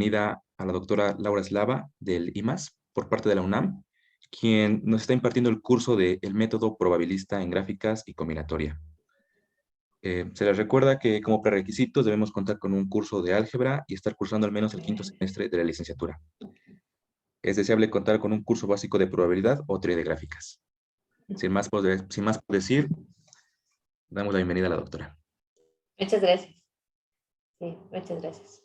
bienvenida a la doctora Laura Slava del IMAS por parte de la UNAM, quien nos está impartiendo el curso de El método probabilista en gráficas y combinatoria. Se les recuerda que como prerequisitos debemos contar con un curso de álgebra y estar cursando al menos el quinto semestre de la licenciatura. Es deseable contar con un curso básico de probabilidad o teoría de gráficas. Sin más por decir, damos la bienvenida a la doctora. Muchas gracias. Sí, muchas gracias.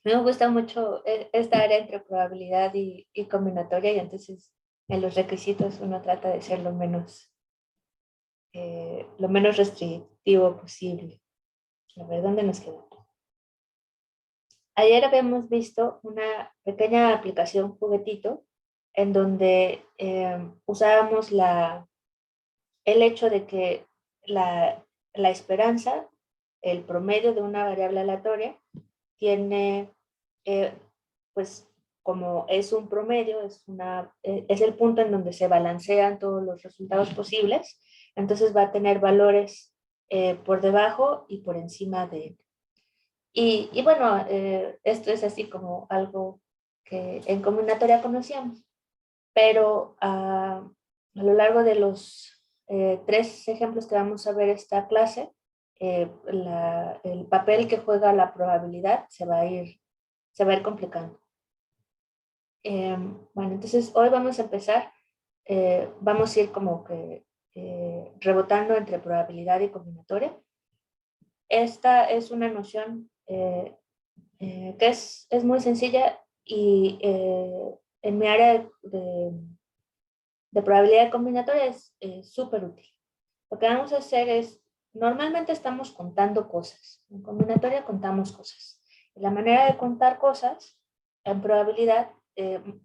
Me gusta mucho esta área entre probabilidad y combinatoria, y entonces en los requisitos uno trata de ser lo menos restrictivo posible. A ver, ¿dónde nos quedamos? Ayer habíamos visto una pequeña aplicación juguetito en donde usábamos el hecho de que la esperanza, el promedio de una variable aleatoria, tiene, pues como es un promedio, es el punto en donde se balancean todos los resultados posibles, entonces va a tener valores por debajo y por encima de él. Y bueno, esto es así como algo que en combinatoria conocíamos, pero a lo largo de los 3 ejemplos que vamos a ver esta clase, el papel que juega la probabilidad se va a ir complicando. Bueno, entonces hoy vamos a empezar, vamos a ir como que rebotando entre probabilidad y combinatoria. Esta es una noción que es muy sencilla y en mi área de probabilidad combinatoria es súper útil. Lo que vamos a hacer es, normalmente estamos contando cosas, en combinatoria contamos cosas. La manera de contar cosas en probabilidad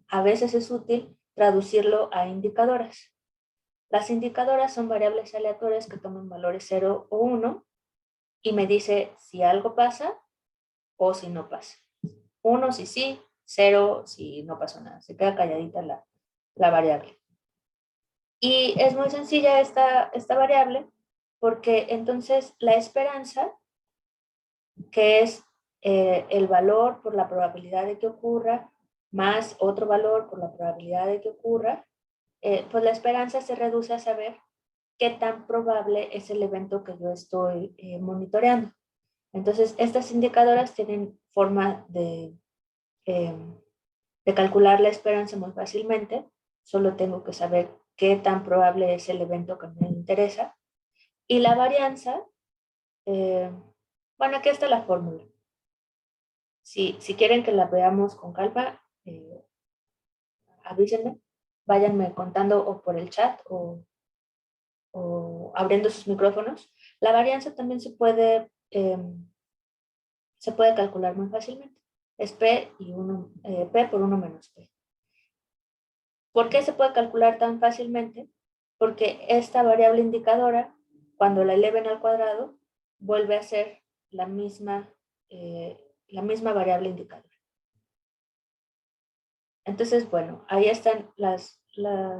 a veces es útil traducirlo a indicadoras. Las indicadoras son variables aleatorias que toman valores 0 o 1 y me dice si algo pasa o si no pasa. 1 si sí, 0 si no pasó nada. Se queda calladita la variable. Y es muy sencilla esta variable porque entonces la esperanza, que es el valor por la probabilidad de que ocurra, más otro valor por la probabilidad de que ocurra, pues la esperanza se reduce a saber qué tan probable es el evento que yo estoy monitoreando. Entonces, estas indicadoras tienen forma de calcular la esperanza muy fácilmente. Solo tengo que saber qué tan probable es el evento que me interesa. Y la varianza, bueno, aquí está la fórmula. Si quieren que la veamos con calma, avísenme, váyanme contando o por el chat o abriendo sus micrófonos. La varianza también se puede calcular muy fácilmente. Es P por 1 menos P. ¿Por qué se puede calcular tan fácilmente? Porque esta variable indicadora, cuando la eleven al cuadrado, vuelve a ser la misma variable indicadora. Entonces, bueno, ahí están las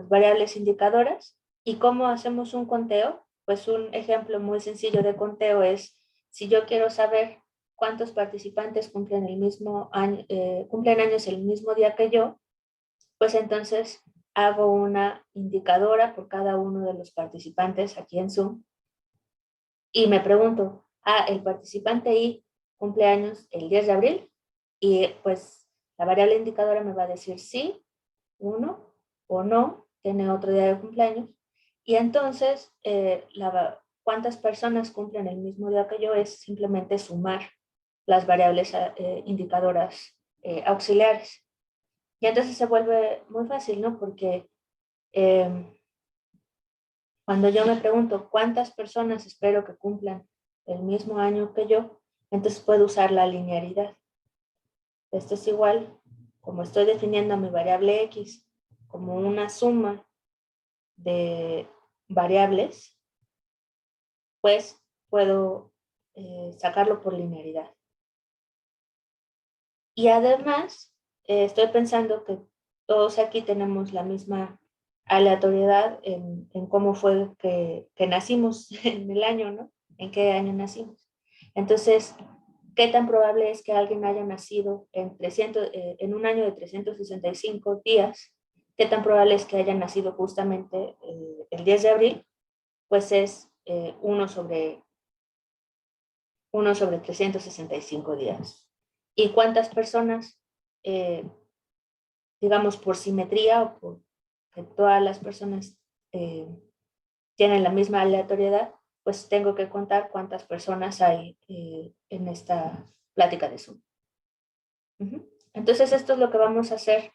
variables indicadoras. ¿Y cómo hacemos un conteo? Pues un ejemplo muy sencillo de conteo es, si yo quiero saber cuántos participantes cumplen años el mismo día que yo, pues entonces hago una indicadora por cada uno de los participantes aquí en Zoom y me pregunto, el participante Y cumple años el 10 de abril y pues la variable indicadora me va a decir sí, uno o no, tiene otro día de cumpleaños y entonces cuántas personas cumplen el mismo día que yo es simplemente sumar las variables indicadoras auxiliares. Y entonces se vuelve muy fácil, ¿no? Porque cuando yo me pregunto cuántas personas espero que cumplan el mismo año que yo, entonces puedo usar la linearidad. Esto es igual, como estoy definiendo mi variable X como una suma de variables, pues puedo sacarlo por linearidad. Y además, estoy pensando que todos aquí tenemos la misma aleatoriedad en cómo fue que nacimos en el año, ¿no? En qué año nacimos. Entonces, ¿Qué tan probable es que alguien haya nacido en un año de 365 días? ¿Qué tan probable es que haya nacido justamente el 10 de abril? Pues es 1 sobre 365 días. ¿Y cuántas personas, digamos, por simetría o por que todas las personas tienen la misma aleatoriedad, pues tengo que contar cuántas personas hay en esta plática de Zoom? Entonces, esto es lo que vamos a hacer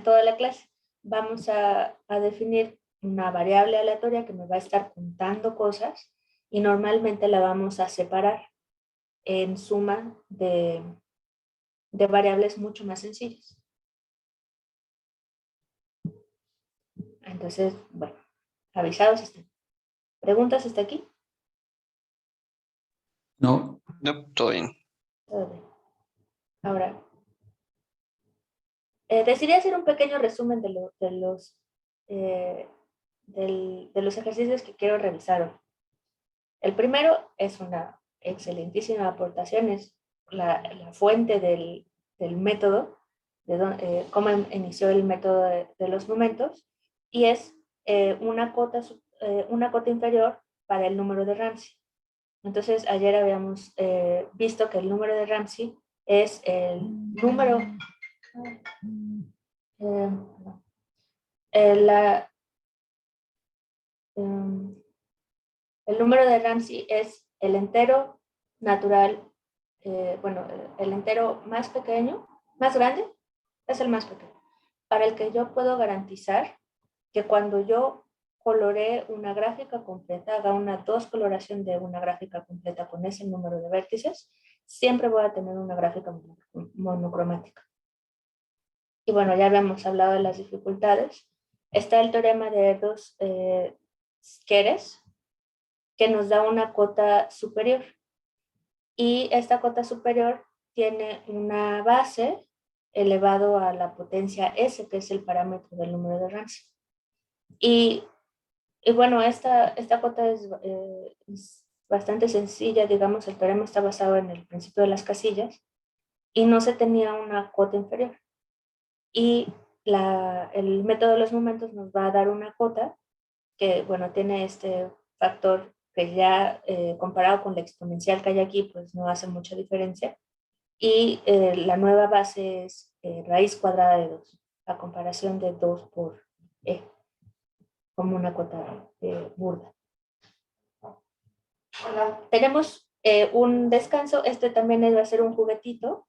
toda la clase. Vamos a definir una variable aleatoria que me va a estar contando cosas y normalmente la vamos a separar en suma de variables mucho más sencillas. Entonces, bueno, avisados están. ¿Preguntas hasta aquí? No. No, todo bien. Todo bien. Ahora, decidí hacer un pequeño resumen de los ejercicios que quiero revisar hoy. El primero es una excelentísima aportación, es la fuente del método, cómo inició el método de los momentos, y es una cota inferior para el número de Ramsey. Entonces, ayer habíamos visto que el número de Ramsey es el número... el número de Ramsey es el entero natural, el entero más pequeño, más grande, es el más pequeño, para el que yo puedo garantizar que cuando yo coloree una gráfica completa, haga una coloración de una gráfica completa con ese número de vértices, siempre voy a tener una gráfica monocromática. Y bueno, ya habíamos hablado de las dificultades. Está el teorema de Erdős-Skeres, que nos da una cota superior. Y esta cota superior tiene una base elevado a la potencia S, que es el parámetro del número de Ramsey. Y bueno, esta cota es bastante sencilla, digamos, el teorema está basado en el principio de las casillas y no se tenía una cota inferior. Y el método de los momentos nos va a dar una cota que, bueno, tiene este factor que ya comparado con la exponencial que hay aquí, pues no hace mucha diferencia. Y la nueva base es raíz cuadrada de 2, a comparación de 2 por e, como una cota burda. Tenemos un descanso, este también va a ser un juguetito,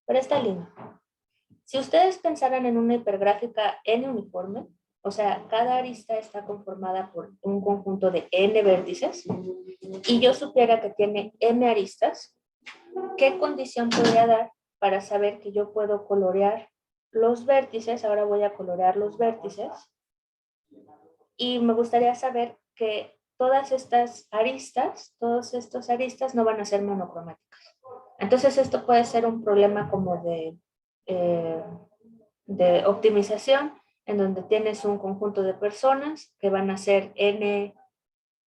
pero está lindo. Si ustedes pensaran en una hipergráfica n uniforme, o sea, cada arista está conformada por un conjunto de n vértices, y yo supiera que tiene m aristas, ¿qué condición podría dar para saber que yo puedo colorear los vértices? Ahora voy a colorear los vértices, y me gustaría saber que todas estas aristas, todos estos aristas no van a ser monocromáticas. Entonces esto puede ser un problema como de optimización, en donde tienes un conjunto de personas que van a ser n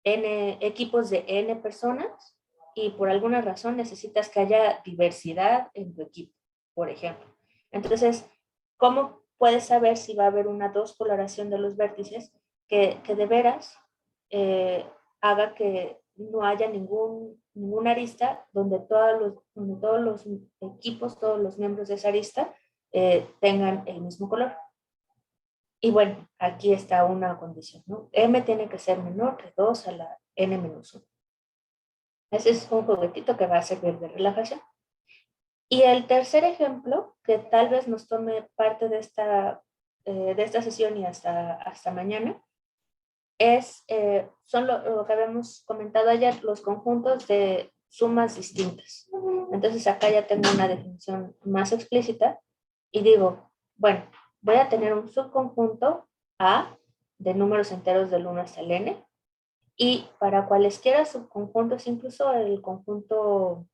equipos de n personas, y por alguna razón necesitas que haya diversidad en tu equipo, por ejemplo. Entonces, ¿cómo puedes saber si va a haber una coloración de los vértices que de veras haga que no haya ninguna arista donde todos los equipos, todos los miembros de esa arista tengan el mismo color? Y bueno, aquí está una condición, ¿no? M tiene que ser menor que 2 a la n-1. Ese es un juguetito que va a servir de relajación. Y el tercer ejemplo, que tal vez nos tome parte de esta sesión y hasta mañana, son lo que habíamos comentado ayer, los conjuntos de sumas distintas. Entonces acá ya tengo una definición más explícita y digo, bueno, voy a tener un subconjunto A de números enteros del 1 hasta el n, y para cualesquiera subconjuntos, incluso el conjunto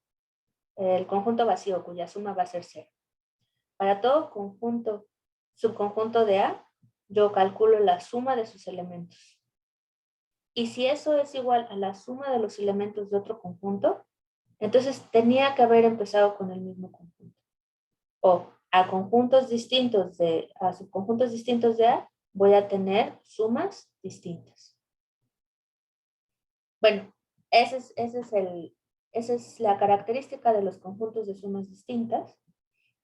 vacío, cuya suma va a ser 0. Para todo subconjunto de A, yo calculo la suma de sus elementos. Y si eso es igual a la suma de los elementos de otro conjunto, entonces tenía que haber empezado con el mismo conjunto. O a conjuntos distintos a subconjuntos distintos de A, voy a tener sumas distintas. Bueno, esa es la característica de los conjuntos de sumas distintas.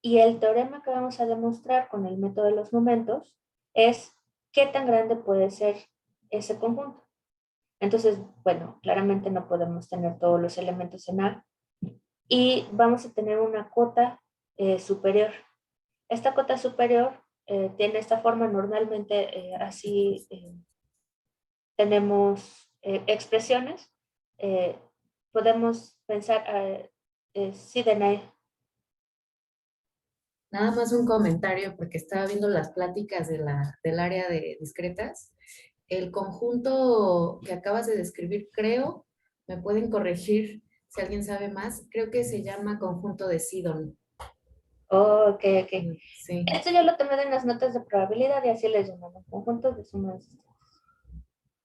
Y el teorema que vamos a demostrar con el método de los momentos es qué tan grande puede ser ese conjunto. Entonces, bueno, claramente no podemos tener todos los elementos en A y vamos a tener una cota superior. Esta cota superior tiene esta forma, normalmente así tenemos expresiones. Podemos pensar, sí, Danae. Nada más un comentario porque estaba viendo las pláticas del área de discretas. El conjunto que acabas de describir, creo, me pueden corregir si alguien sabe más, creo que se llama conjunto de Sidon. Oh, ok, ok. Sí. Esto yo lo tomé de las notas de probabilidad y así les llamamos conjuntos de sumas distintas.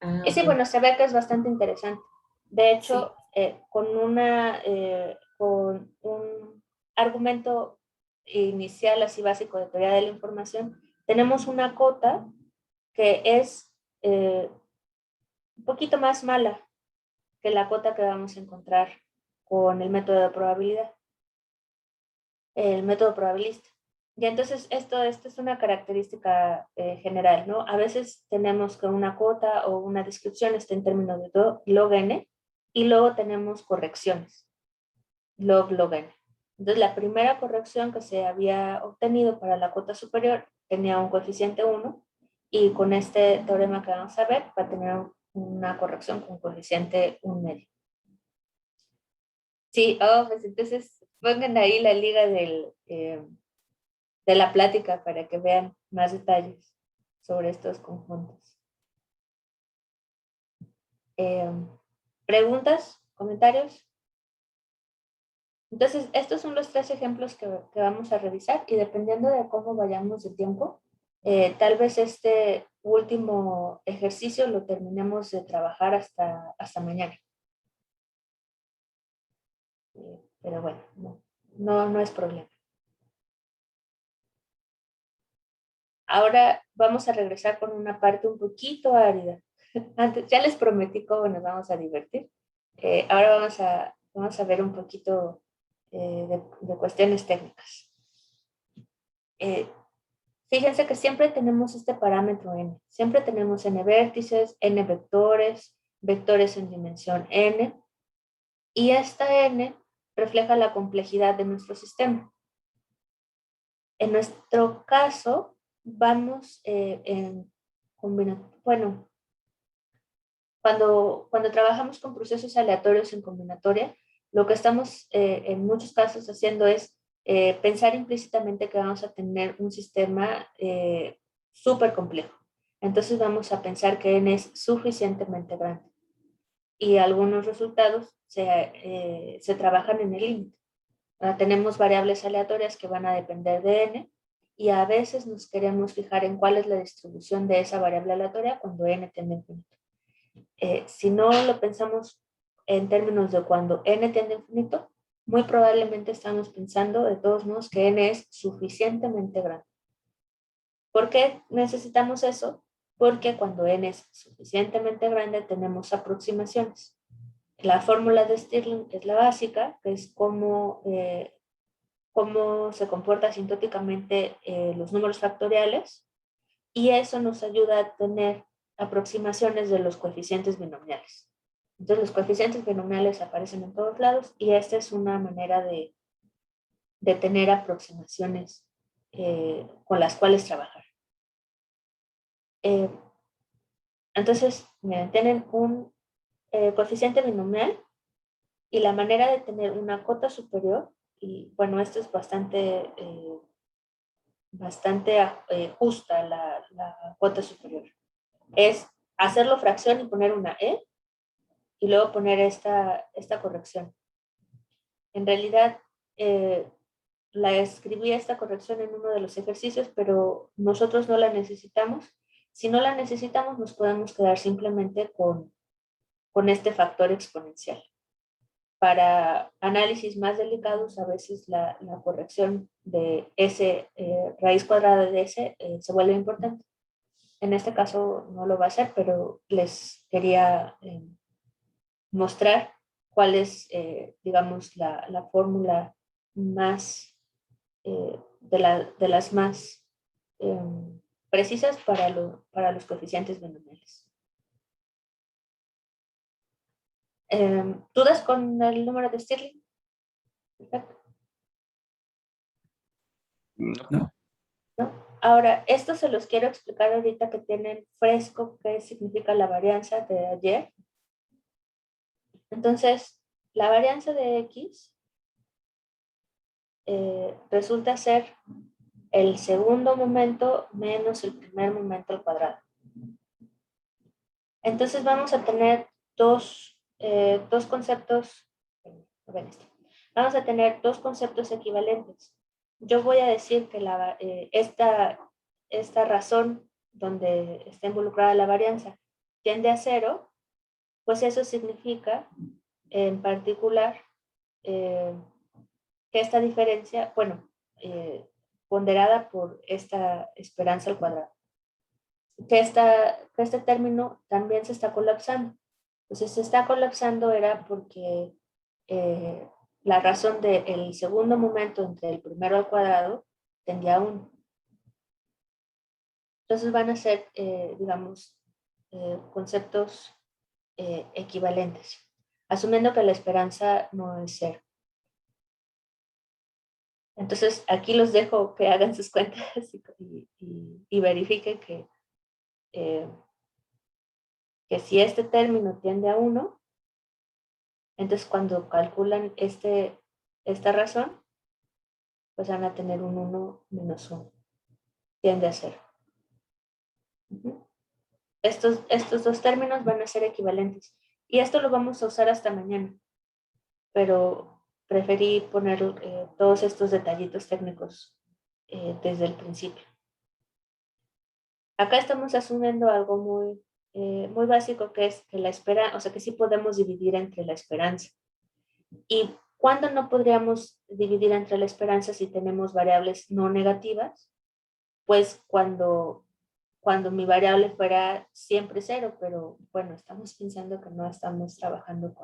Ah, Y sí, ok. bueno, se ve que es bastante interesante. De hecho, Sí. con un argumento inicial así básico de teoría de la información, tenemos una cota que es un poquito más mala que la cota que vamos a encontrar con el método de probabilidad, el método probabilista. Y entonces esto es una característica general, ¿no? A veces tenemos que una cota o una descripción esté en términos de log n y luego tenemos correcciones, log n. Entonces la primera corrección que se había obtenido para la cota superior tenía un coeficiente 1 y con este teorema que vamos a ver va a tener una corrección con coeficiente 1 medio. Sí, pues entonces pongan ahí la liga de la plática para que vean más detalles sobre estos conjuntos. ¿Preguntas? ¿Comentarios? Entonces, estos son los 3 ejemplos que vamos a revisar y dependiendo de cómo vayamos de tiempo, tal vez este último ejercicio lo terminemos de trabajar hasta mañana. Pero bueno, no es problema. Ahora vamos a regresar con una parte un poquito árida. Antes, ya les prometí cómo nos vamos a divertir. Ahora vamos a ver un poquito de cuestiones técnicas. Fíjense que siempre tenemos este parámetro n. Siempre tenemos n vértices, n vectores, vectores en dimensión n. Y esta n refleja la complejidad de nuestro sistema. En nuestro caso, vamos en combinación. Bueno, cuando trabajamos con procesos aleatorios en combinatoria, lo que estamos en muchos casos haciendo es pensar implícitamente que vamos a tener un sistema súper complejo. Entonces vamos a pensar que n es suficientemente grande. Y algunos resultados se trabajan en el límite. Tenemos variables aleatorias que van a depender de n y a veces nos queremos fijar en cuál es la distribución de esa variable aleatoria cuando n tiende a infinito. Si no lo pensamos en términos de cuando n tiende a infinito, muy probablemente estamos pensando de todos modos que n es suficientemente grande. ¿Por qué necesitamos eso? Porque cuando n es suficientemente grande tenemos aproximaciones. La fórmula de Stirling es la básica, que es cómo se comportan asintóticamente los números factoriales, y eso nos ayuda a tener aproximaciones de los coeficientes binomiales. Entonces los coeficientes binomiales aparecen en todos lados y esta es una manera de tener aproximaciones con las cuales trabajar. Entonces, tienen un coeficiente binomial y la manera de tener una cota superior, y bueno, esto es bastante justa la cota superior, es hacerlo fracción y poner una e y luego poner esta corrección. En realidad, la escribí esta corrección en uno de los ejercicios, pero nosotros no la necesitamos. Si no la necesitamos, nos podemos quedar simplemente con con este factor exponencial. Para análisis más delicados, a veces la corrección de S, raíz cuadrada de S, se vuelve importante. En este caso no lo va a hacer, pero les quería mostrar cuál es, digamos, la fórmula más, de las más precisas para los coeficientes binomiales. ¿Dudas con el número de Stirling? Perfecto. No. ¿No? Ahora, esto se los quiero explicar ahorita que tienen fresco qué significa la varianza de ayer. Entonces, la varianza de X resulta ser el segundo momento menos el primer momento al cuadrado. Entonces vamos a tener dos conceptos, vamos a tener dos conceptos equivalentes. Yo voy a decir que esta razón donde está involucrada la varianza tiende a 0, pues eso significa en particular que esta diferencia, bueno, ponderada por esta esperanza al cuadrado, que este término también se está colapsando. Entonces se está colapsando era porque la razón del segundo momento entre el primero al cuadrado tendía a 1. Entonces van a ser, digamos, conceptos equivalentes, asumiendo que la esperanza no es 0. Entonces aquí los dejo que hagan sus cuentas y verifiquen que si este término tiende a 1, entonces cuando calculan esta razón, pues van a tener un 1 menos 1. Tiende a 0. Estos dos términos van a ser equivalentes. Y esto lo vamos a usar hasta mañana. Pero preferí poner todos estos detallitos técnicos desde el principio. Acá estamos asumiendo algo muy básico, que es que la esperanza, o sea que sí podemos dividir entre la esperanza. ¿Y cuándo no podríamos dividir entre la esperanza si tenemos variables no negativas? Pues cuando mi variable fuera siempre 0, pero bueno, estamos pensando que no estamos trabajando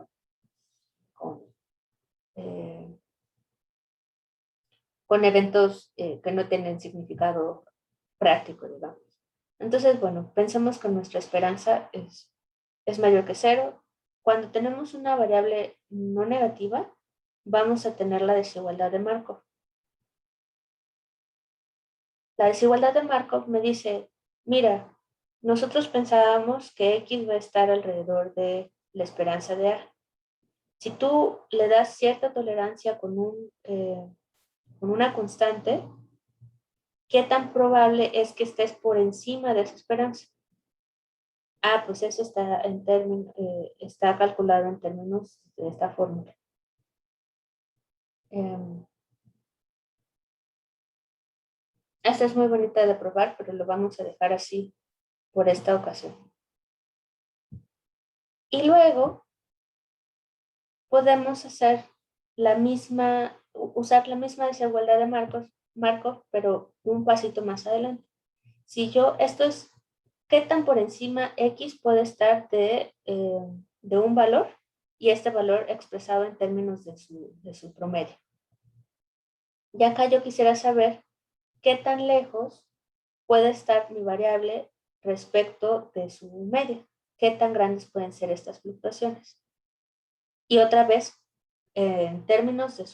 con eventos que no tienen significado práctico, digamos. Entonces, bueno, pensemos que nuestra esperanza es mayor que 0. Cuando tenemos una variable no negativa, vamos a tener la desigualdad de Markov. La desigualdad de Markov me dice, mira, nosotros pensábamos que X va a estar alrededor de la esperanza de A. Si tú le das cierta tolerancia con una constante, ¿qué tan probable es que estés por encima de esa esperanza? Ah, pues eso está calculado en términos de esta fórmula. Esta es muy bonita de probar, pero lo vamos a dejar así por esta ocasión. Y luego podemos usar la misma desigualdad de Markov, pero un pasito más adelante. Esto es, ¿qué tan por encima X puede estar de un valor? Y este valor expresado en términos de su promedio. Y acá yo quisiera saber qué tan lejos puede estar mi variable respecto de su media. ¿Qué tan grandes pueden ser estas fluctuaciones? Y otra vez, en términos de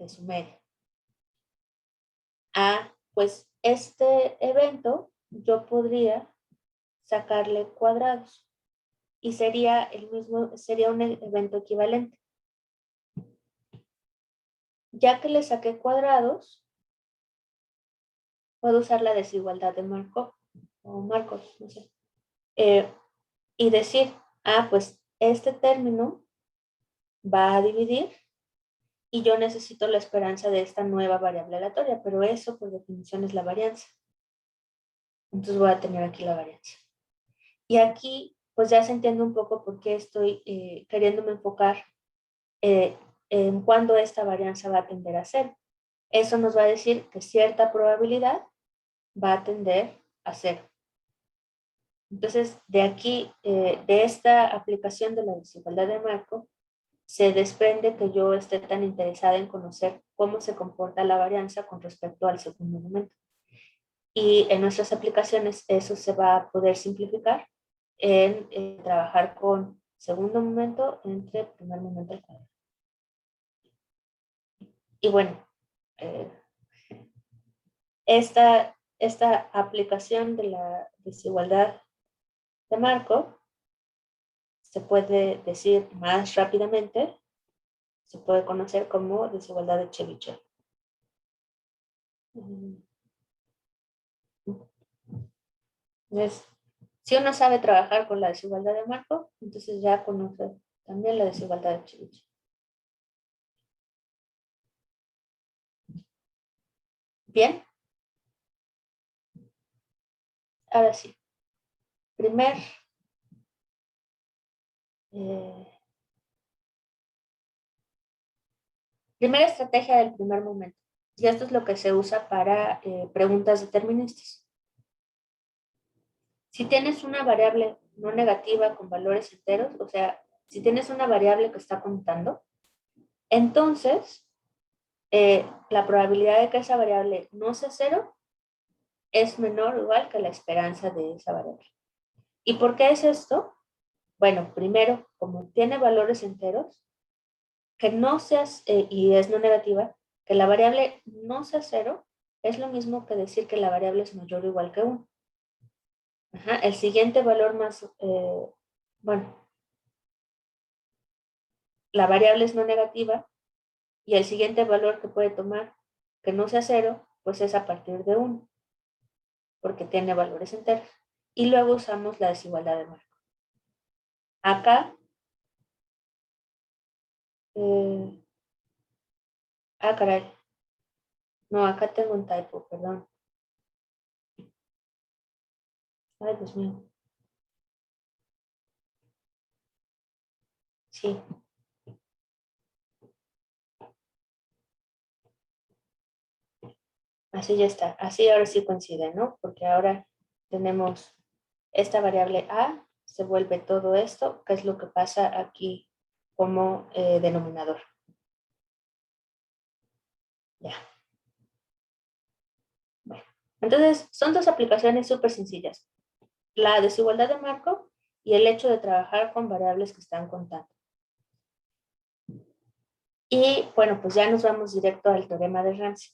su media. Pues este evento yo podría sacarle cuadrados y sería un evento equivalente. Ya que le saqué cuadrados, puedo usar la desigualdad de Markov o Markov, no sé, y decir, pues este término va a dividir y yo necesito la esperanza de esta nueva variable aleatoria, pero eso por definición es la varianza. Entonces voy a tener aquí la varianza. Y aquí pues ya se entiende un poco por qué estoy queriéndome enfocar en cuándo esta varianza va a tender a cero. Eso nos va a decir que cierta probabilidad va a tender a cero. Entonces, de aquí, de esta aplicación de la desigualdad de Markov, se desprende que yo esté tan interesada en conocer cómo se comporta la varianza con respecto al segundo momento. Y en nuestras aplicaciones eso se va a poder simplificar en trabajar con segundo momento entre primer momento al cuadrado. Y bueno, esta aplicación de la desigualdad de Markov se puede decir más rápidamente, se puede conocer como desigualdad de Chebyshev. Entonces, si uno sabe trabajar con la desigualdad de Markov, entonces ya conoce también la desigualdad de Chebyshev. Bien. Ahora sí. Primera estrategia del primer momento. Y esto es lo que se usa para preguntas deterministas. Si tienes una variable no negativa con valores enteros, o sea, si tienes una variable que está contando, entonces la probabilidad de que esa variable no sea cero es menor o igual que la esperanza de esa variable. ¿Y por qué es esto? Bueno, primero, como tiene valores enteros, que no seas, y es no negativa, que la variable no sea cero, es lo mismo que decir que la variable es mayor o igual que 1. Ajá, el siguiente valor más, bueno, la variable es no negativa y el siguiente valor que puede tomar que no sea cero, pues es a partir de 1, porque tiene valores enteros. Y luego usamos la desigualdad de Markov. Acá, caray, no, acá tengo un typo, perdón. Ay, Dios mío. Sí. Así ya está. Así ahora sí coincide, ¿no? Porque ahora tenemos esta variable a, se vuelve todo esto, que es lo que pasa aquí como denominador. Ya. Bueno. Entonces, son dos aplicaciones súper sencillas. La desigualdad de Markov y el hecho de trabajar con variables que están contando. Y bueno, pues ya nos vamos directo al teorema de Ramsey.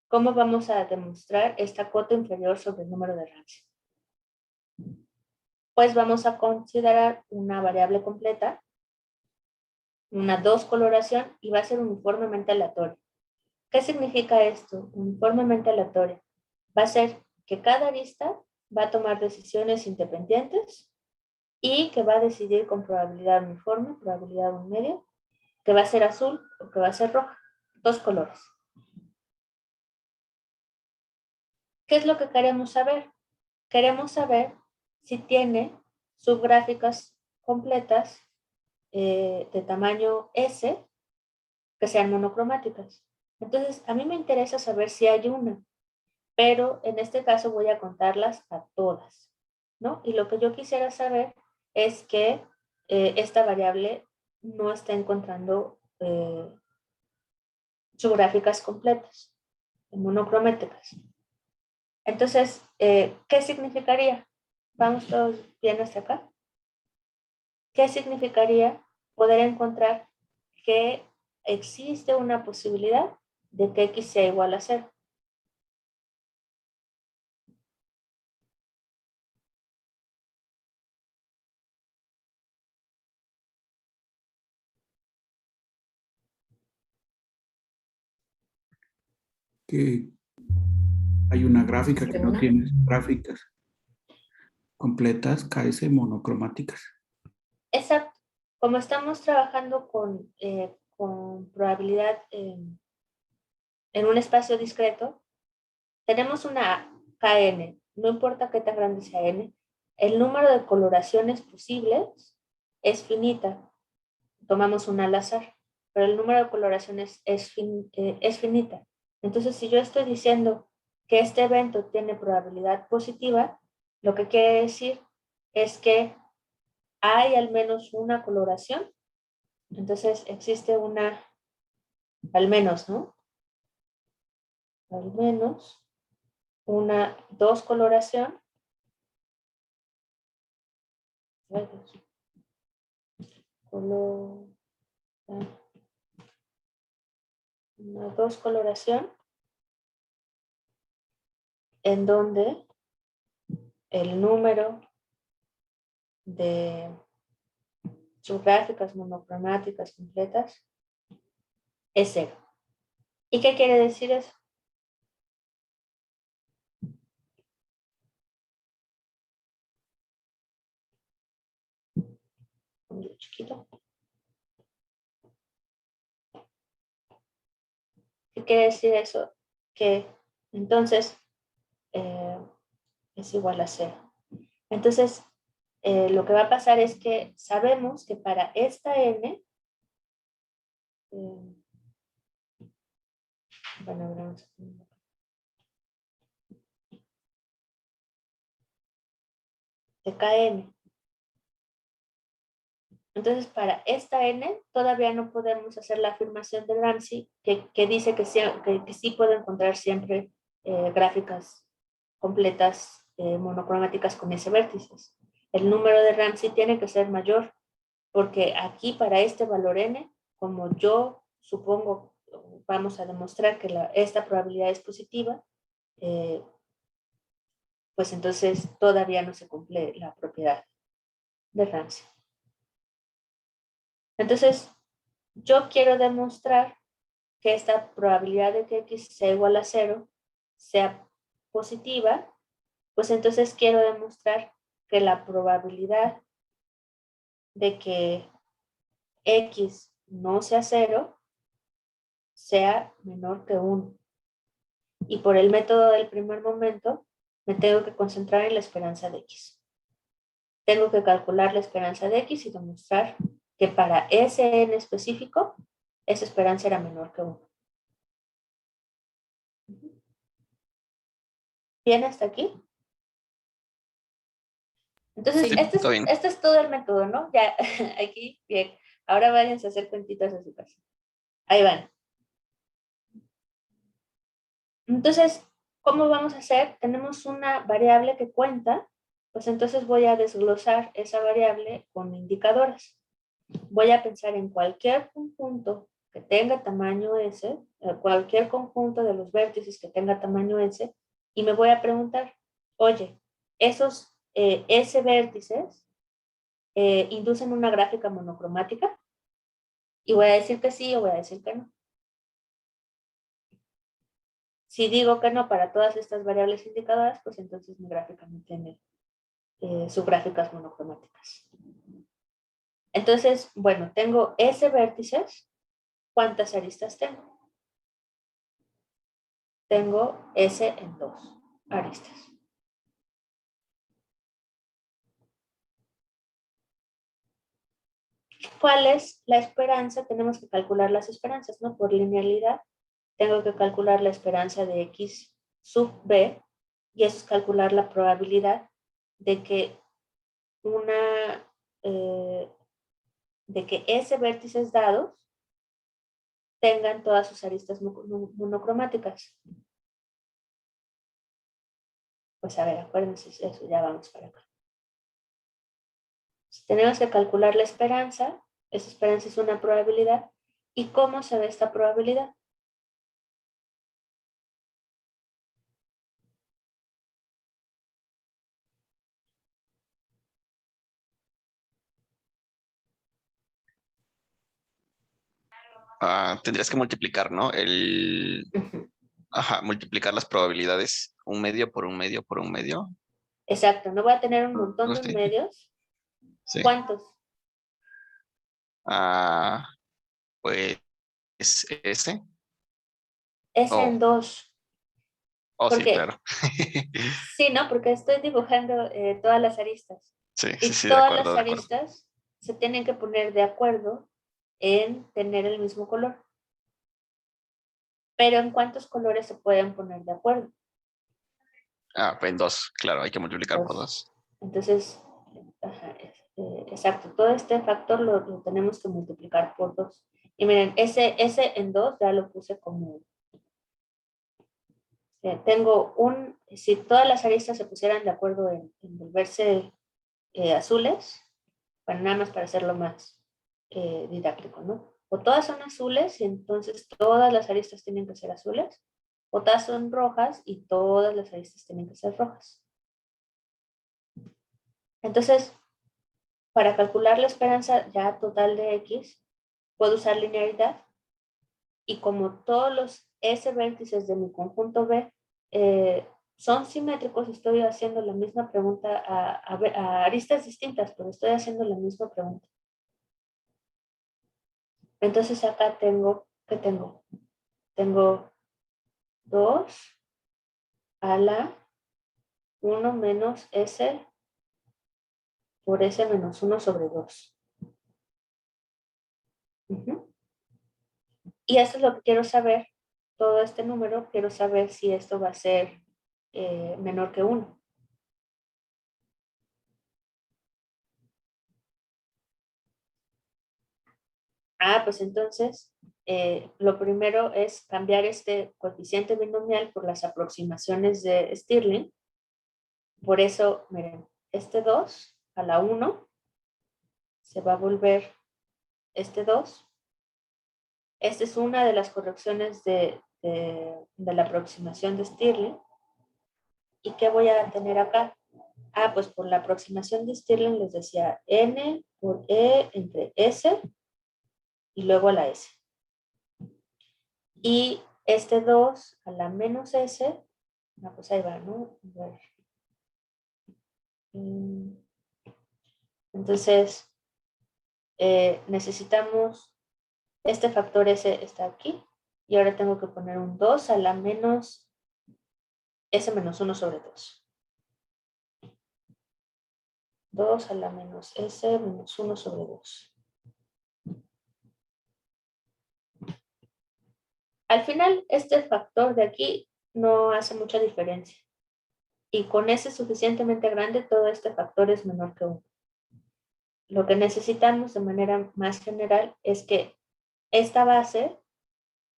¿Cómo vamos a demostrar esta cota inferior sobre el número de Ramsey? Pues vamos a considerar una variable completa, una 2 coloración, y va a ser uniformemente aleatoria. ¿Qué significa esto? Uniformemente aleatoria. Va a ser que cada arista va a tomar decisiones independientes y que va a decidir con probabilidad uniforme, probabilidad un medio, que va a ser azul o que va a ser roja. 2 colores. ¿Qué es lo que queremos saber? Queremos saber si tiene subgráficas completas de tamaño S que sean monocromáticas. Entonces, a mí me interesa saber si hay una, pero en este caso voy a contarlas a todas, ¿no? Y lo que yo quisiera saber es que esta variable no está encontrando subgráficas completas, monocromáticas. Entonces, ¿qué significaría? ¿Vamos todos bien hasta acá? ¿Qué significaría poder encontrar que existe una posibilidad de que X sea igual a 0? Que hay una gráfica que no tiene gráficas completas, KS monocromáticas. Exacto. Como estamos trabajando con probabilidad en un espacio discreto, tenemos una KN, no importa qué tan grande sea N, el número de coloraciones posibles es finita. Tomamos una al azar, pero el número de coloraciones es finita. Entonces, si yo estoy diciendo que este evento tiene probabilidad positiva, lo que quiere decir es que hay al menos una coloración. Entonces, existe una, al menos, ¿no? Al menos una, dos coloración. Color, una dos coloración en donde el número de subgráficas monocromáticas completas es cero. ¿Y qué quiere decir eso? Un chiquito. ¿Qué quiere decir eso? Que entonces es igual a cero. Entonces, lo que va a pasar es que sabemos que para esta n, bueno, vamos a poner de kn. Entonces, para esta n, todavía no podemos hacer la afirmación de Ramsey que dice que sí puedo encontrar siempre gráficas completas monocromáticas con ese vértices. El número de Ramsey tiene que ser mayor, porque aquí para este valor n, como yo supongo, vamos a demostrar que esta probabilidad es positiva, pues entonces todavía no se cumple la propiedad de Ramsey. Entonces, yo quiero demostrar que esta probabilidad de que x sea igual a 0 sea positiva, pues entonces quiero demostrar que la probabilidad de que x no sea 0 sea menor que 1. Y por el método del primer momento, me tengo que concentrar en la esperanza de x. Tengo que calcular la esperanza de x y demostrar que para ese n específico, esa esperanza era menor que 1. ¿Bien hasta aquí? Entonces, Sí, todo bien. este es todo el método, ¿no? Ya, aquí, bien. Ahora váyanse a hacer cuentitas a su casa. Ahí van. Entonces, ¿cómo vamos a hacer? Tenemos una variable que cuenta, pues entonces voy a desglosar esa variable con indicadores. Voy a pensar en cualquier conjunto que tenga tamaño S, cualquier conjunto de los vértices que tenga tamaño S, y me voy a preguntar, oye, esos S vértices inducen una gráfica monocromática, y voy a decir que sí o voy a decir que no. Si digo que no para todas estas variables indicadoras, pues entonces mi gráfica no tiene subgráficas monocromáticas. Entonces, bueno, tengo S vértices. ¿Cuántas aristas tengo? Tengo S en 2 aristas. ¿Cuál es la esperanza? Tenemos que calcular las esperanzas, ¿no? Por linealidad, tengo que calcular la esperanza de X sub B, y eso es calcular la probabilidad de que de que S vértices dados tengan todas sus aristas monocromáticas. Pues a ver, acuérdense eso, ya vamos para acá. Tenemos que calcular la esperanza. Esa esperanza es una probabilidad. ¿Y cómo se ve esta probabilidad? Tendrías que multiplicar, ¿no? Ajá, multiplicar las probabilidades. Un medio por un medio por un medio. Exacto, no voy a tener un montón de Sí. medios. Sí. ¿Cuántos? Pues S. S en 2. Oh, sí, Porque, claro. sí, ¿no? Porque estoy dibujando todas las aristas. Sí, sí, Y sí, de todas acuerdo, las de acuerdo. aristas se tienen que poner de acuerdo en tener el mismo color. Pero ¿en cuántos colores se pueden poner de acuerdo? Ah, pues en 2, claro, hay que multiplicar por Dos. 2. Entonces, ajá, exacto, todo este factor lo tenemos que multiplicar por 2. Y miren, ese en 2 ya lo puse como, tengo si todas las aristas se pusieran de acuerdo en volverse azules, bueno, nada más para hacerlo más didáctico, ¿no? O todas son azules y entonces todas las aristas tienen que ser azules, o todas son rojas y todas las aristas tienen que ser rojas. Entonces, para calcular la esperanza ya total de X, puedo usar linearidad y como todos los S vértices de mi conjunto B son simétricos, estoy haciendo la misma pregunta a aristas distintas, pero estoy haciendo la misma pregunta. Entonces acá tengo, ¿qué tengo? Tengo 2 a la 1 menos S por S menos 1 sobre 2. Y esto es lo que quiero saber, todo este número, quiero saber si esto va a ser menor que 1. Pues entonces, lo primero es cambiar este coeficiente binomial por las aproximaciones de Stirling. Por eso, miren, este 2 a la 1 se va a volver este 2. Esta es una de las correcciones de la aproximación de Stirling. ¿Y qué voy a tener acá? Pues por la aproximación de Stirling les decía n por e entre s y luego a la s. Y este 2 a la menos s, pues ahí va, ¿no? A ver. Entonces, necesitamos, este factor s está aquí, y ahora tengo que poner un 2 a la menos s menos 1 sobre 2. 2 a la menos s menos 1 sobre 2. Al final, este factor de aquí no hace mucha diferencia. Y con S suficientemente grande, todo este factor es menor que 1. Lo que necesitamos de manera más general es que esta base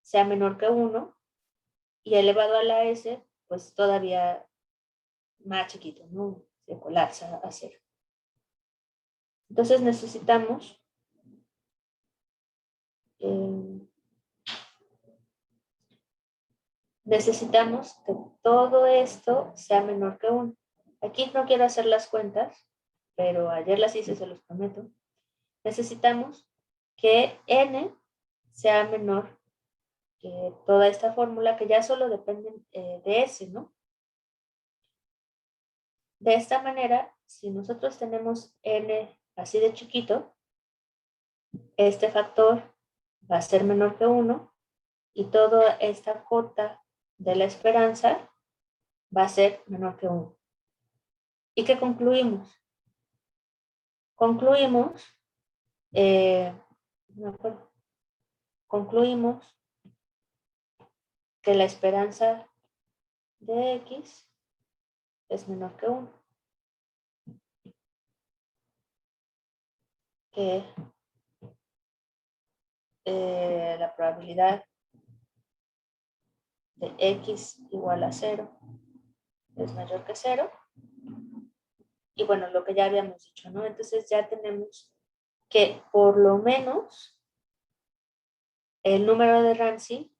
sea menor que 1 y elevado a la S, pues todavía más chiquito, ¿no? Se colapsa a 0. Entonces necesitamos que todo esto sea menor que 1. Aquí no quiero hacer las cuentas, pero ayer las hice, se los prometo. Necesitamos que n sea menor que toda esta fórmula, que ya solo dependen de s, ¿no? De esta manera, si nosotros tenemos n así de chiquito, este factor va a ser menor que 1 y toda esta cota de la esperanza va a ser menor que 1. ¿Y qué concluimos? Concluimos, no me acuerdo, concluimos que la esperanza de X es menor que 1. Que la probabilidad de X igual a 0 es mayor que 0. Y bueno, lo que ya habíamos dicho, ¿no? Entonces ya tenemos que por lo menos el número de Ramsey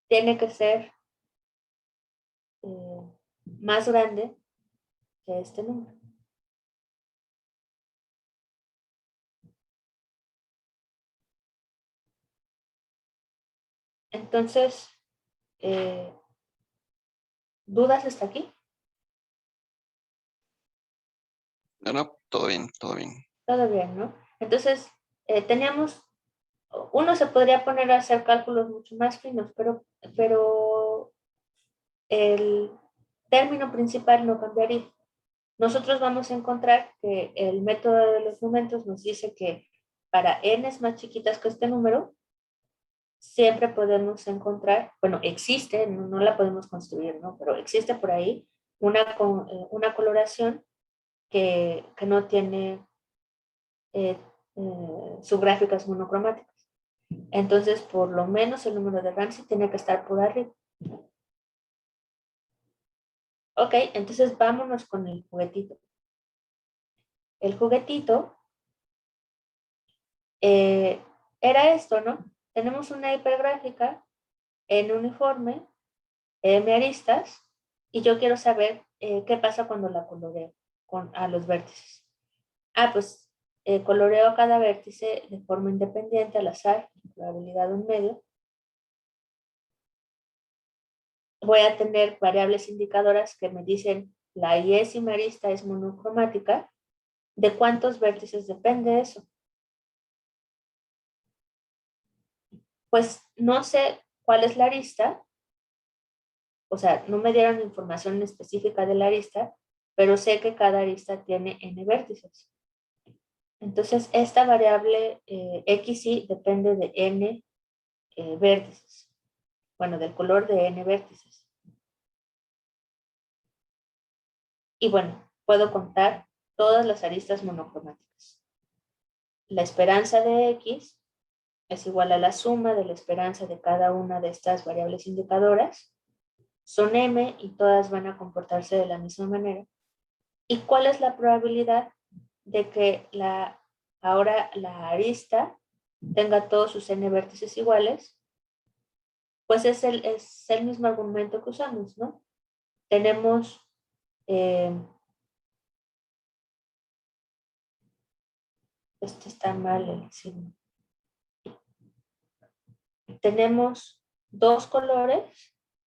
tiene que ser más grande que este número. Entonces, ¿dudas hasta aquí? No, no, todo bien, todo bien. Todo bien, ¿no? Entonces, teníamos, uno se podría poner a hacer cálculos mucho más finos, pero término principal no cambiaría. Nosotros vamos a encontrar que el método de los momentos nos dice que para n más chiquitas que este número, siempre podemos encontrar, bueno, existe, no la podemos construir, ¿no? Pero existe por ahí una coloración que no tiene subgráficas monocromáticas. Entonces, por lo menos el número de Ramsey tiene que estar por arriba. Ok, entonces vámonos con el juguetito. El juguetito era esto, ¿no? Tenemos una hipergráfica en uniforme, m aristas, y yo quiero saber qué pasa cuando la coloreo a los vértices. Pues coloreo cada vértice de forma independiente, al azar, probabilidad de un medio. Voy a tener variables indicadoras que me dicen la iésima arista es monocromática. ¿De cuántos vértices depende eso? Pues no sé cuál es la arista, o sea, no me dieron información específica de la arista, pero sé que cada arista tiene n vértices. Entonces, esta variable xy depende de n vértices. Bueno, del color de n vértices. Y bueno, puedo contar todas las aristas monocromáticas. La esperanza de x es igual a la suma de la esperanza de cada una de estas variables indicadoras. Son m y todas van a comportarse de la misma manera. ¿Y cuál es la probabilidad de que ahora la arista tenga todos sus n vértices iguales? Pues es el mismo argumento que usamos, ¿no? Tenemos este está mal el signo. Tenemos dos colores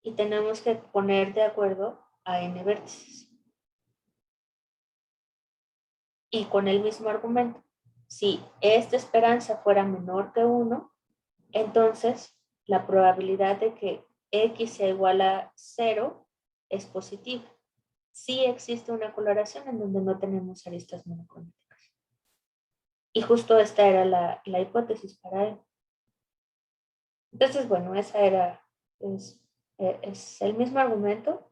y tenemos que poner de acuerdo a n vértices. Y con el mismo argumento, si esta esperanza fuera menor que 1, entonces la probabilidad de que x sea igual a 0 es positiva. Sí existe una coloración en donde no tenemos aristas monocromáticas. Y justo esta era la hipótesis para él. Entonces, bueno, esa es el mismo argumento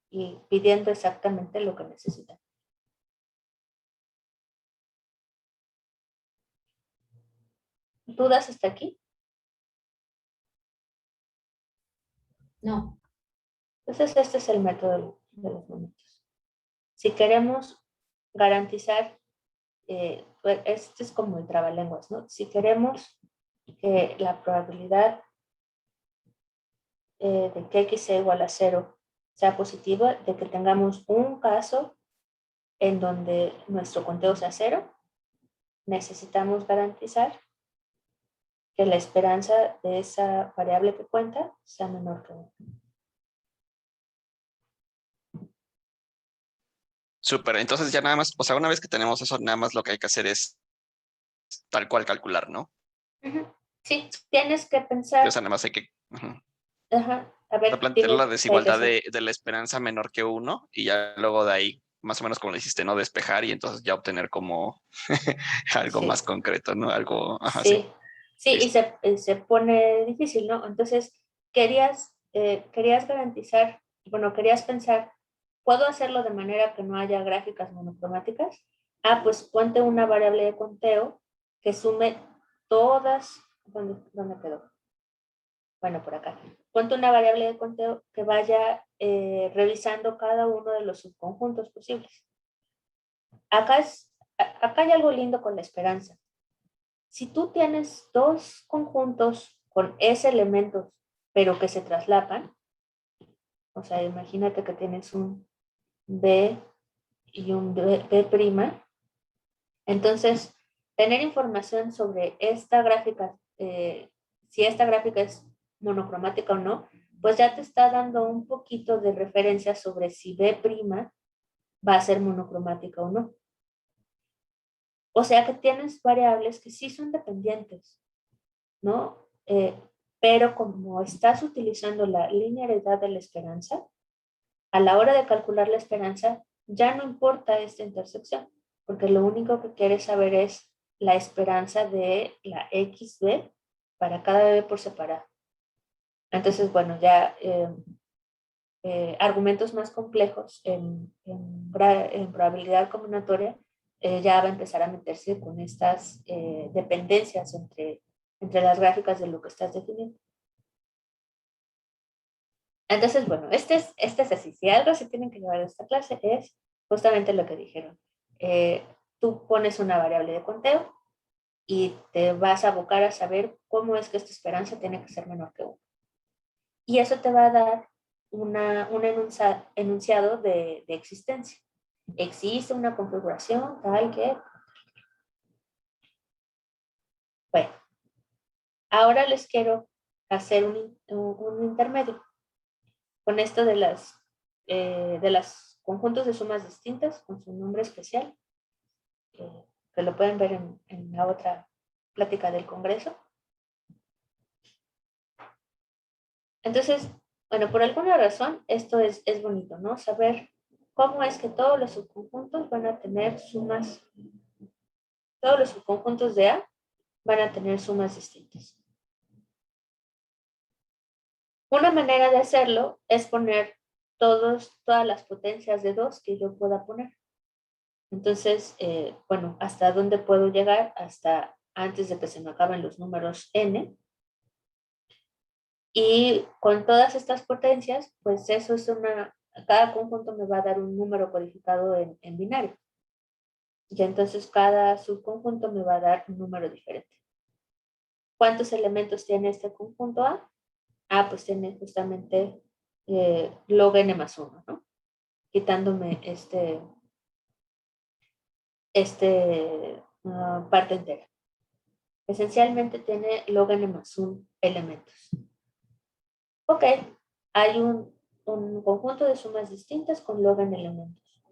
y pidiendo exactamente lo que necesitan. ¿Dudas hasta aquí? No. Entonces, este es el método de los momentos. Si queremos garantizar, pues este es como el trabalenguas, ¿no? Si queremos que la probabilidad de que x sea igual a 0 sea positiva, de que tengamos un caso en donde nuestro conteo sea 0, necesitamos garantizar que la esperanza de esa variable que cuenta sea menor que 1. Súper, entonces ya nada más, o sea, una vez que tenemos eso, nada más lo que hay que hacer es tal cual calcular, ¿no? Sí, tienes que pensar. O sea, nada más hay que A ver, plantear dime la qué hay que desigualdad hacer. de la esperanza menor que 1 y ya luego de ahí, más o menos como le hiciste, ¿no? Despejar y entonces ya obtener como algo Sí, más concreto, ¿no? Algo, ajá, sí. sí, sí, y Listo. se pone difícil, ¿no? Entonces, querías garantizar, bueno, querías pensar, ¿puedo hacerlo de manera que no haya gráficas monocromáticas? Pues ponte una variable de conteo que sume todas, ¿dónde quedó? Bueno, por acá. Ponte una variable de conteo que vaya revisando cada uno de los subconjuntos posibles. Acá hay algo lindo con la esperanza. Si tú tienes dos conjuntos con S elementos, pero que se traslapan, o sea, imagínate que tienes un B y un B', entonces, tener información sobre esta gráfica, si esta gráfica es monocromática o no, pues ya te está dando un poquito de referencia sobre si B' va a ser monocromática o no. O sea que tienes variables que sí son dependientes, ¿no? Pero como estás utilizando la linealidad de la esperanza, a la hora de calcular la esperanza, ya no importa esta intersección, porque lo único que quieres saber es la esperanza de la XB para cada B por separado. Entonces, bueno, ya argumentos más complejos en probabilidad combinatoria ya va a empezar a meterse con estas dependencias entre las gráficas de lo que estás definiendo. Entonces, bueno, este es así. Si algo se tienen que llevar de esta clase es justamente lo que dijeron. Tú pones una variable de conteo y te vas a abocar a saber cómo es que esta esperanza tiene que ser menor que 1. Y eso te va a dar un enunciado de existencia. Existe una configuración tal que... Bueno, ahora les quiero hacer un intermedio con esto de las conjuntos de sumas distintas con su nombre especial, que lo pueden ver en la otra plática del Congreso. Entonces, bueno, por alguna razón esto es bonito, ¿no? Saber cómo es que todos los subconjuntos van a tener sumas, todos los subconjuntos de A van a tener sumas distintas. Una manera de hacerlo es poner todas las potencias de 2 que yo pueda poner. Entonces, bueno, ¿hasta dónde puedo llegar? Hasta antes de que se me acaben los números n. Y con todas estas potencias, pues eso es cada conjunto me va a dar un número codificado en binario. Y entonces cada subconjunto me va a dar un número diferente. ¿Cuántos elementos tiene este conjunto A? A, pues tiene justamente log n más 1, ¿no? Quitándome parte entera. Esencialmente tiene log n más 1 elementos. Ok, hay un conjunto de sumas distintas con log n elementos.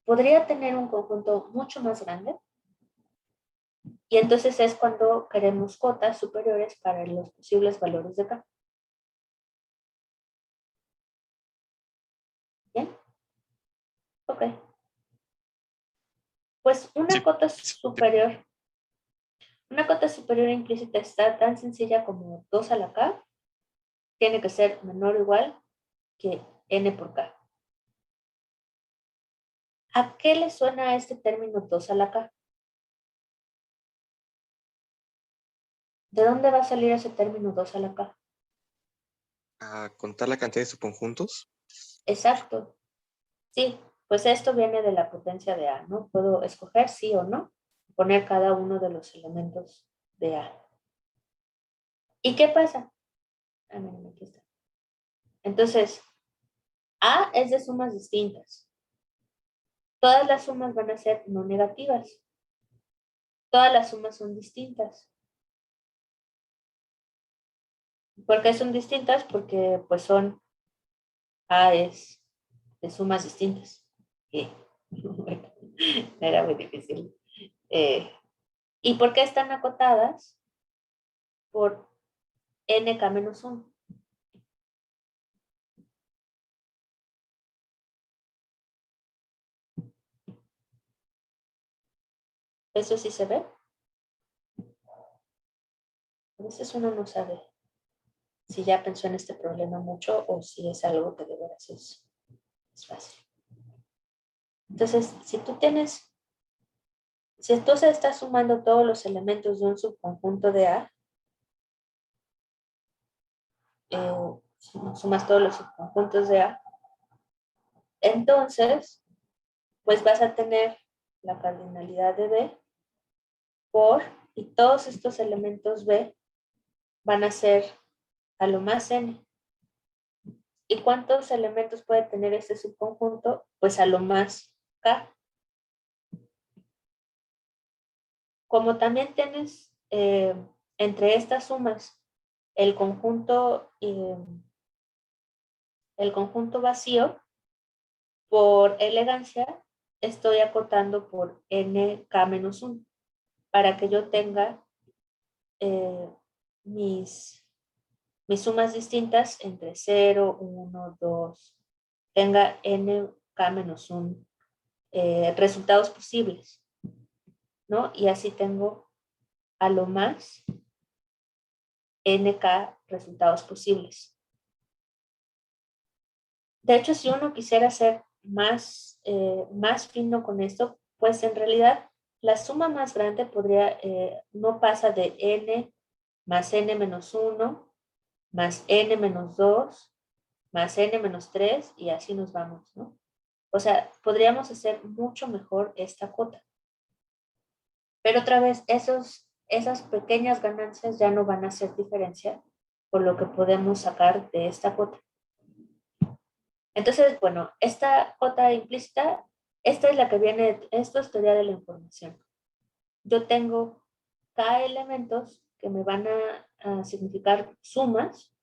Podría tener un conjunto mucho más grande. Y entonces es cuando queremos cotas superiores para los posibles valores de K. ¿Bien? Ok. Pues una cota superior implícita está tan sencilla como 2 a la K. Tiene que ser menor o igual que n por K. ¿A qué le suena este término 2 a la K? ¿De dónde va a salir ese término 2 a la K? A contar la cantidad de subconjuntos. Exacto. Sí, pues esto viene de la potencia de A, ¿no? Puedo escoger sí o no, poner cada uno de los elementos de A. ¿Y qué pasa? Ah, miren, aquí está. Entonces, A es de sumas distintas. Todas las sumas van a ser no negativas. Todas las sumas son distintas. ¿Por qué son distintas? Porque pues A es de sumas distintas. Bueno, era muy difícil. ¿Y por qué están acotadas? Por nk menos 1. ¿Eso sí se ve? A veces uno no sabe si ya pensó en este problema mucho o si es algo que de veras es fácil. Entonces, si tú estás sumando todos los elementos de un subconjunto de A, sumas todos los subconjuntos de A, entonces, pues vas a tener la cardinalidad de B y todos estos elementos B van a ser a lo más n. ¿Y cuántos elementos puede tener este subconjunto? Pues a lo más K. Como también tienes entre estas sumas el conjunto vacío, por elegancia estoy acotando por nk-1 para que yo tenga mis sumas distintas entre 0, 1, 2, tenga nk menos 1 resultados posibles, ¿no? Y así tengo a lo más nk resultados posibles. De hecho, si uno quisiera ser más fino con esto, pues en realidad la suma más grande podría, no pasa de n más n menos 1, más n menos 2, más n menos 3, y así nos vamos, ¿no? O sea, podríamos hacer mucho mejor esta cota. Pero otra vez, esas pequeñas ganancias ya no van a hacer diferencia por lo que podemos sacar de esta cota. Entonces, bueno, esta cota implícita, esta es la que viene, esto es teoría de la información. Yo tengo k elementos que me van a significar sumas,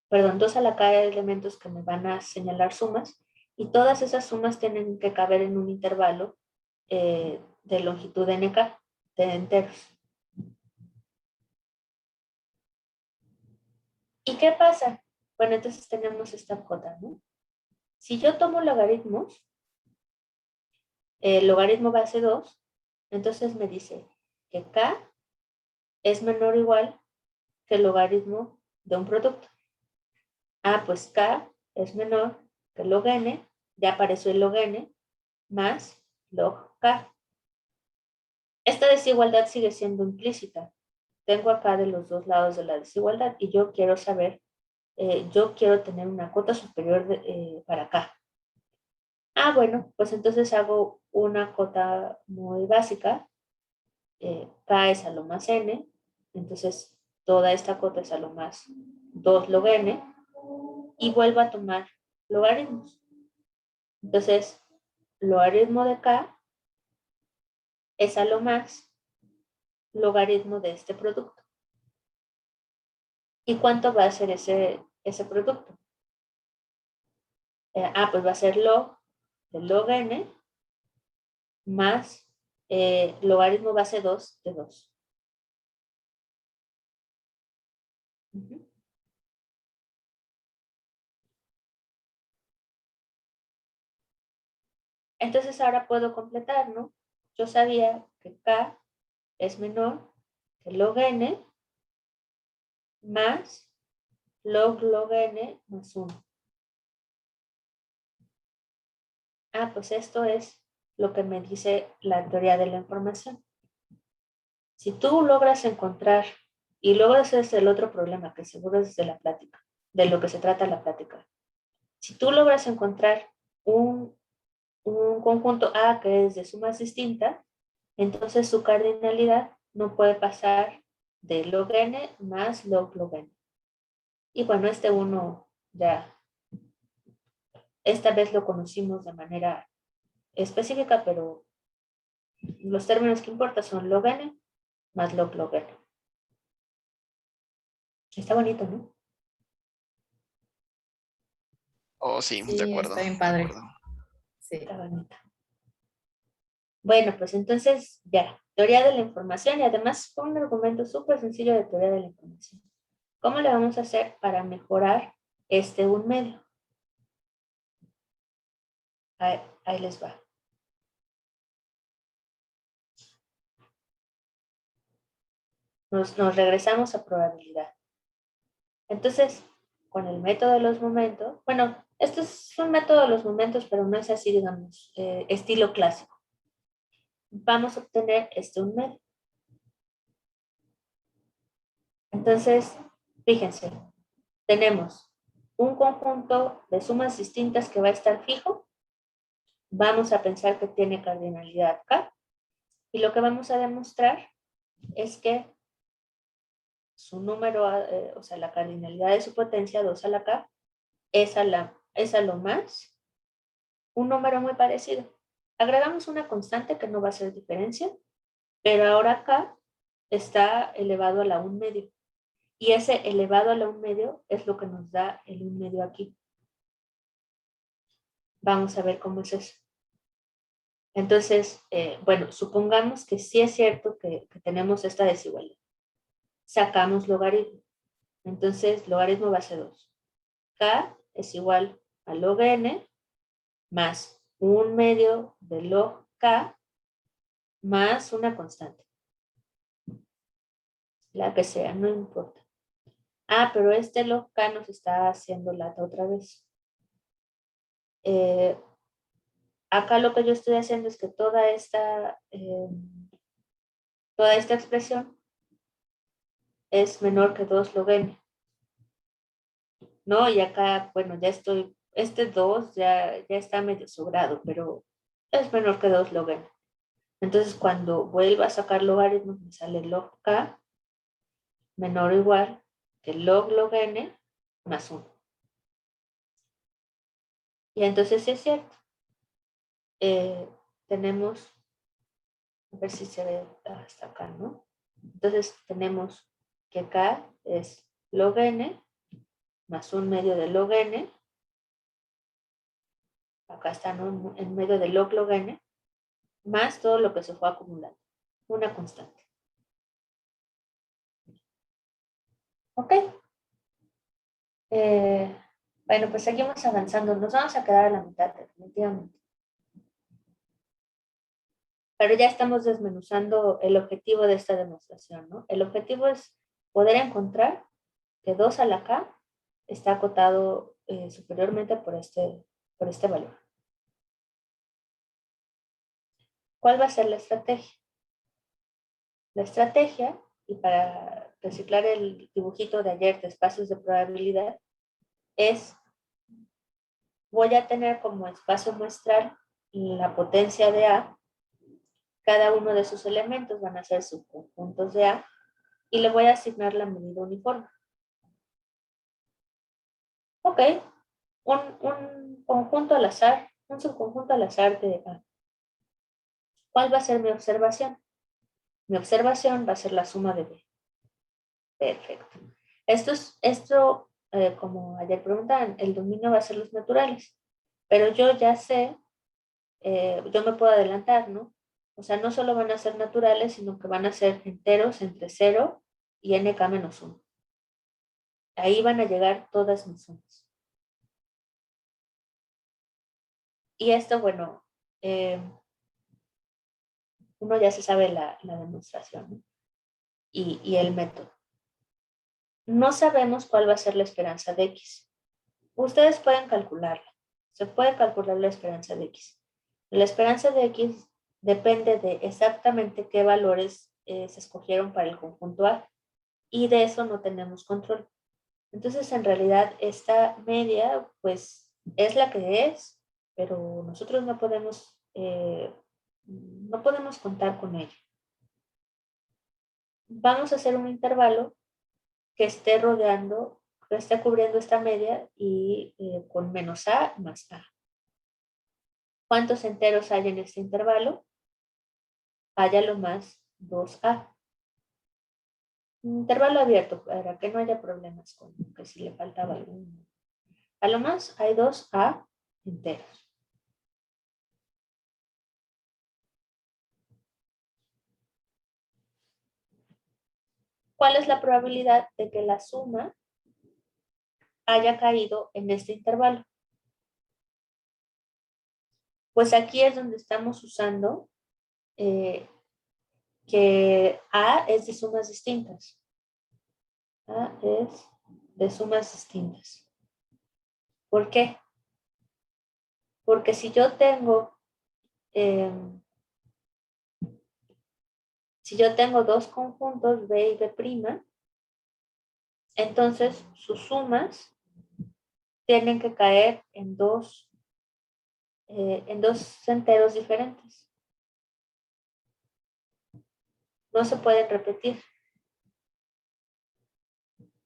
perdón, 2 a la k elementos que me van a señalar sumas, y todas esas sumas tienen que caber en un intervalo de longitud nk, de enteros. ¿Y qué pasa? Bueno, entonces tenemos esta cota, ¿no? Si yo tomo logaritmos, el logaritmo base 2, entonces me dice que k es menor o igual que el logaritmo de un producto. Ah, pues k es menor que log n, ya apareció el log n, más log k. Esta desigualdad sigue siendo implícita. Tengo acá de los dos lados de la desigualdad y yo quiero saber, yo quiero tener una cota superior para k. Ah, bueno, pues entonces hago una cota muy básica. K es a lo más n, entonces toda esta cota es a lo más 2 log n, y vuelvo a tomar logaritmos. Entonces, logaritmo de k es a lo más logaritmo de este producto. ¿Y cuánto va a ser ese producto? Pues va a ser log de log n más logaritmo base 2 de 2. Entonces ahora puedo completar, ¿no? Yo sabía que k es menor que log n más log n más 1. Pues esto es lo que me dice la teoría de la información. Si tú logras encontrar, y luego ese es el otro problema que seguro es de la plática, de lo que se trata la plática. Si tú logras encontrar un conjunto A que es de sumas distintas, entonces su cardinalidad no puede pasar de log n más log n. Y bueno, este uno ya, esta vez lo conocimos de manera específica, pero los términos que importan son log n más log n. Está bonito, ¿no? Oh, sí, Sí, de acuerdo. está bien padre. De acuerdo. Sí. Está bonito. Bueno, pues entonces ya, teoría de la información, y además fue un argumento súper sencillo de teoría de la información. ¿Cómo le vamos a hacer para mejorar este un medio? Ahí les va. Nos regresamos a probabilidad. Entonces, con el método de los momentos, bueno, este es un método de los momentos, pero no es así, digamos, estilo clásico. Vamos a obtener un medio. Entonces, fíjense, tenemos un conjunto de sumas distintas que va a estar fijo. Vamos a pensar que tiene cardinalidad K. Y lo que vamos a demostrar es que su número, o sea, la cardinalidad de su potencia, 2 a la K, es a lo más un número muy parecido. Agregamos una constante que no va a hacer diferencia, pero ahora K está elevado a la 1 medio. Y ese elevado a la 1 medio es lo que nos da el 1 medio aquí. Vamos a ver cómo es eso. Entonces, bueno, supongamos que sí es cierto que tenemos esta desigualdad. Sacamos logaritmo. Entonces, logaritmo base 2. K es igual a log n más 1/2 de log k más una constante. La que sea, no importa. Ah, pero este log k nos está haciendo lata otra vez. Acá lo que yo estoy haciendo es que toda esta expresión es menor que 2 log n. ¿No? Y acá, bueno, ya estoy, este 2 ya está medio sobrado, pero es menor que 2 log n. Entonces, cuando vuelva a sacar logaritmos, me sale log k menor o igual que log n más 1. Y entonces sí es cierto. Tenemos, a ver si se ve hasta acá, ¿no? Entonces tenemos que k es log n más 1/2 de log n. Acá está, ¿no? En medio de log n, más todo lo que se fue acumulando. Una constante. ¿Ok? Bueno, pues seguimos avanzando. Nos vamos a quedar a la mitad, definitivamente. Pero ya estamos desmenuzando el objetivo de esta demostración, ¿no? El objetivo es poder encontrar que 2 a la k está acotado superiormente por este valor. ¿Cuál va a ser la estrategia? La estrategia, y para reciclar el dibujito de ayer de espacios de probabilidad, es, voy a tener como espacio muestral la potencia de A, cada uno de sus elementos van a ser subconjuntos de A, y le voy a asignar la medida uniforme. Ok, un conjunto al azar, un subconjunto al azar de A. ¿Cuál va a ser mi observación? Mi observación va a ser la suma de B. Perfecto. Esto como ayer preguntaban, el dominio va a ser los naturales. Pero yo ya sé, yo me puedo adelantar, ¿no? O sea, no solo van a ser naturales, sino que van a ser enteros entre 0 y nk menos 1. Ahí van a llegar todas mis sumas. Y esto, bueno, uno ya se sabe la demostración, ¿no? Y el método. No sabemos cuál va a ser la esperanza de X. Ustedes pueden calcularla. Se puede calcular la esperanza de X. La esperanza de X depende de exactamente qué valores se escogieron para el conjunto A. Y de eso no tenemos control. Entonces, en realidad, esta media, pues, es la que es, pero nosotros no podemos contar con ella. Vamos a hacer un intervalo que esté rodeando, que esté cubriendo esta media y con menos A más A. ¿Cuántos enteros hay en este intervalo? Hay a lo más 2A. Intervalo abierto para que no haya problemas con que si le faltaba alguno. A lo más hay 2A enteros. ¿Cuál es la probabilidad de que la suma haya caído en este intervalo? Pues aquí es donde estamos usando que A es de sumas distintas. A es de sumas distintas. ¿Por qué? Porque si yo tengo dos conjuntos B y B', entonces sus sumas tienen que caer en dos enteros diferentes. No se pueden repetir.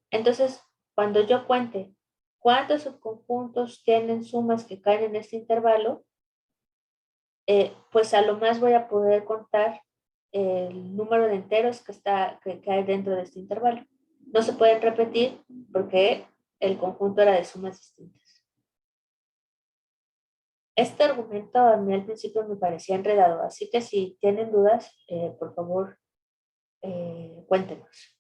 Entonces, cuando yo cuente cuántos subconjuntos tienen sumas que caen en este intervalo, pues a lo más voy a poder contar el número de enteros que cae dentro de este intervalo. No se pueden repetir porque el conjunto era de sumas distintas. Este argumento a mí al principio me parecía enredado, así que si tienen dudas, por favor, cuéntenos.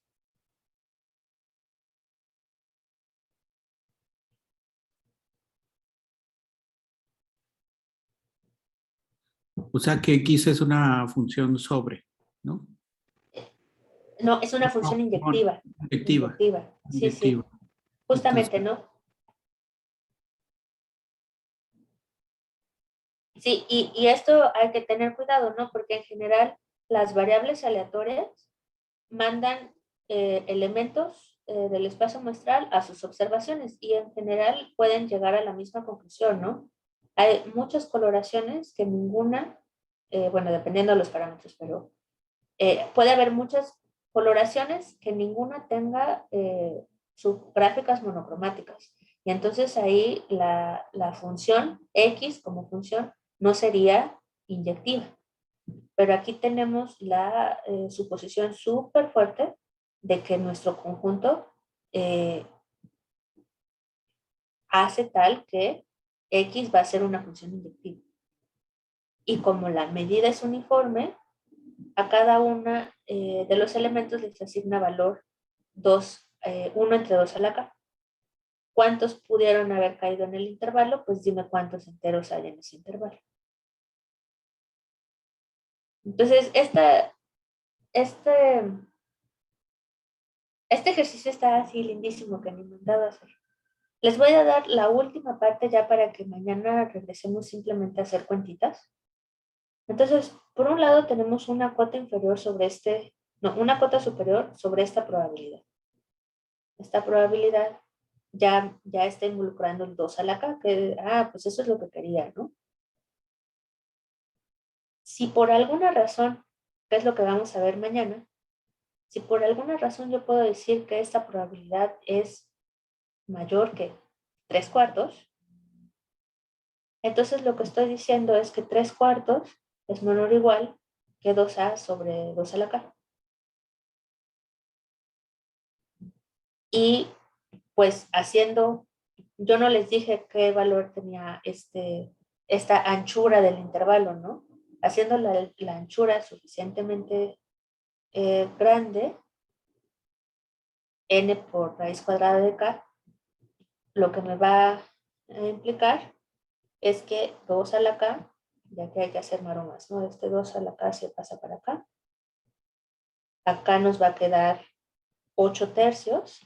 O sea que X es una función sobre, ¿no? No, es una función inyectiva. Inyectiva. Sí, sí. Justamente, ¿no? Sí, y esto hay que tener cuidado, ¿no? Porque en general las variables aleatorias mandan elementos del espacio muestral a sus observaciones y en general pueden llegar a la misma conclusión, ¿no? Hay muchas coloraciones que ninguna, bueno, dependiendo de los parámetros, pero puede haber muchas coloraciones que ninguna tenga gráficas monocromáticas. Y entonces ahí la función X como función no sería inyectiva. Pero aquí tenemos la suposición súper fuerte de que nuestro conjunto hace tal que X va a ser una función inyectiva. Y como la medida es uniforme, a cada una de los elementos les asigna valor 2, 1 entre 2 a la k. ¿Cuántos pudieron haber caído en el intervalo? Pues dime cuántos enteros hay en ese intervalo. Entonces, este ejercicio está así lindísimo que me han mandado a hacer. Les voy a dar la última parte ya para que mañana regresemos simplemente a hacer cuentitas. Entonces, por un lado tenemos una cota inferior sobre una cota superior sobre esta probabilidad. Esta probabilidad ya está involucrando el 2 a la k, que, pues eso es lo que quería, ¿no? Si por alguna razón, que es lo que vamos a ver mañana, si por alguna razón yo puedo decir que esta probabilidad es mayor que 3/4, entonces lo que estoy diciendo es que 3/4 es menor o igual que 2a sobre 2 a la k. Y pues haciendo, yo no les dije qué valor tenía esta anchura del intervalo, ¿no? Haciendo la anchura suficientemente grande, n por raíz cuadrada de k, lo que me va a implicar es que 2 a la k, ya que hay que hacer maromas, ¿no? 2 a la k se pasa para acá. Acá nos va a quedar 8 tercios,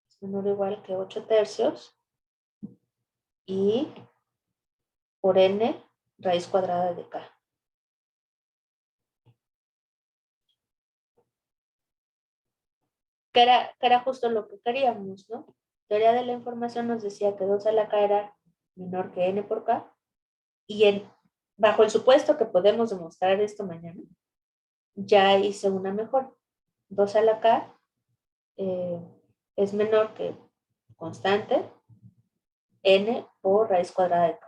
es menor o igual que 8 tercios, y por n raíz cuadrada de k. Que era justo lo que queríamos, ¿no? Teoría de la información nos decía que 2 a la k era menor que n por k, y bajo el supuesto que podemos demostrar esto mañana, ya hice una mejor. 2 a la k es menor que constante n por raíz cuadrada de k.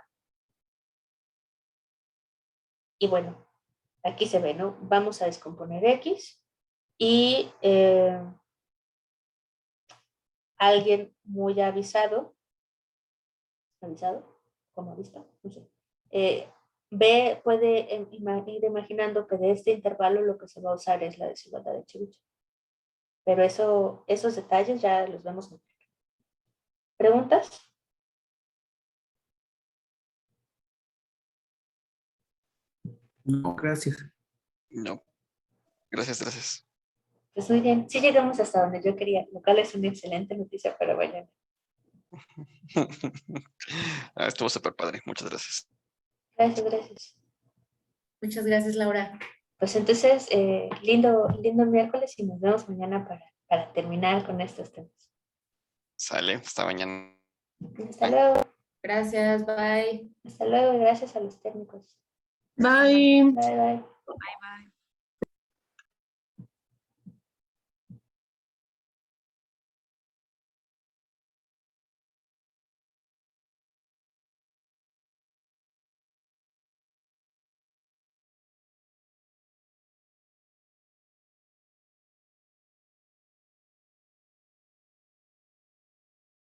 Y bueno, aquí se ve, ¿no? Vamos a descomponer x y alguien muy avisado, como visto, no sé, puede ir imaginando que de este intervalo lo que se va a usar es la desigualdad de Chebyshev. Pero esos detalles ya los vemos mañana. ¿Preguntas? No, gracias. No. Gracias. Pues muy bien, sí llegamos hasta donde yo quería, lo cual es una excelente noticia para mañana. Estuvo súper padre. Muchas gracias. Gracias. Muchas gracias, Laura. Pues entonces, lindo miércoles y nos vemos mañana para terminar con estos temas. Sale, hasta mañana. Hasta luego. Gracias, bye. Hasta luego y gracias a los técnicos. Bye. Bye. Bye.